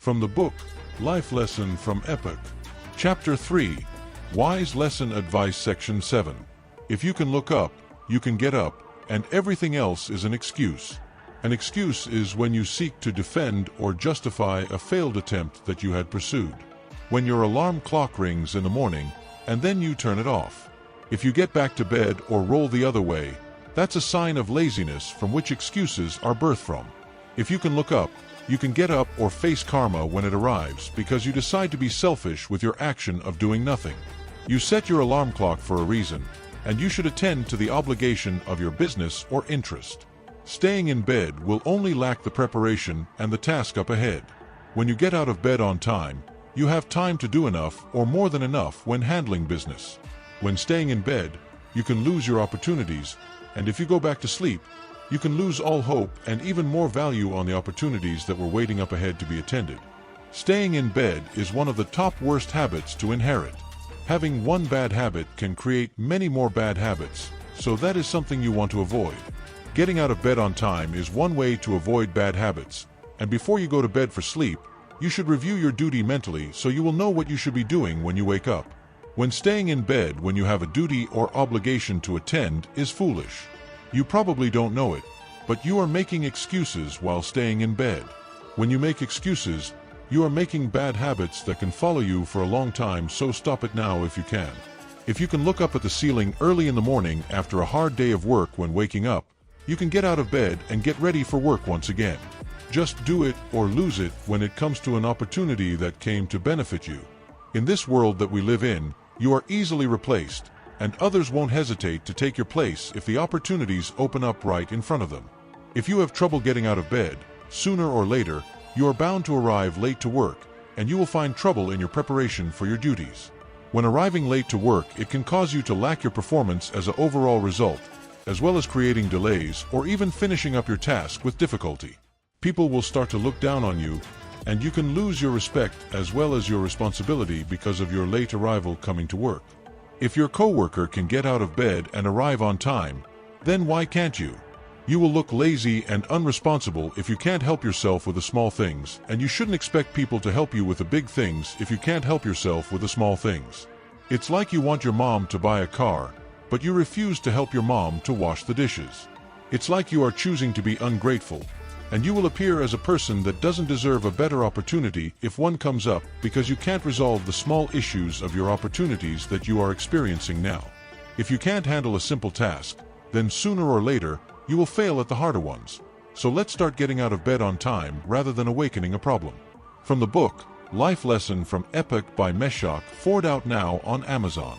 From the book, Life Lesson from Epic. Chapter 3, Wise Lesson Advice Section 7. If you can look up, you can get up, and everything else is an excuse. An excuse is when you seek to defend or justify a failed attempt that you had pursued. When your alarm clock rings in the morning, and then you turn it off. If you get back to bed or roll the other way, that's a sign of laziness from which excuses are birthed from. If you can look up, you can get up or face karma when it arrives because you decide to be selfish with your action of doing nothing. You set your alarm clock for a reason, and you should attend to the obligation of your business or interest. Staying in bed will only lack the preparation and the task up ahead. When you get out of bed on time, you have time to do enough or more than enough when handling business. When staying in bed, you can lose your opportunities, and if you go back to sleep, you can lose all hope and even more value on the opportunities that were waiting up ahead to be attended. Staying in bed is one of the top worst habits to inherit. Having one bad habit can create many more bad habits, so that is something you want to avoid. Getting out of bed on time is one way to avoid bad habits, and before you go to bed for sleep, you should review your duty mentally so you will know what you should be doing when you wake up. When staying in bed when you have a duty or obligation to attend is foolish. You probably don't know it, but you are making excuses while staying in bed. When you make excuses, you are making bad habits that can follow you for a long time, so stop it now if you can. If you can look up at the ceiling early in the morning after a hard day of work when waking up, you can get out of bed and get ready for work once again. Just do it or lose it when it comes to an opportunity that came to benefit you. In this world that we live in, you are easily replaced, and others won't hesitate to take your place if the opportunities open up right in front of them. If you have trouble getting out of bed, sooner or later, you are bound to arrive late to work, and you will find trouble in your preparation for your duties. When arriving late to work, it can cause you to lack your performance as an overall result, as well as creating delays or even finishing up your task with difficulty. People will start to look down on you, and you can lose your respect as well as your responsibility because of your late arrival coming to work. If your coworker can get out of bed and arrive on time, then why can't you? You will look lazy and unresponsible if you can't help yourself with the small things, and you shouldn't expect people to help you with the big things if you can't help yourself with the small things. It's like you want your mom to buy a car, but you refuse to help your mom to wash the dishes. It's like you are choosing to be ungrateful, and you will appear as a person that doesn't deserve a better opportunity if one comes up because you can't resolve the small issues of your opportunities that you are experiencing now. If you can't handle a simple task, then sooner or later, you will fail at the harder ones. So let's start getting out of bed on time rather than awakening a problem. From the book, Life Lesson from Epic by Meshach, Ford, out now on Amazon.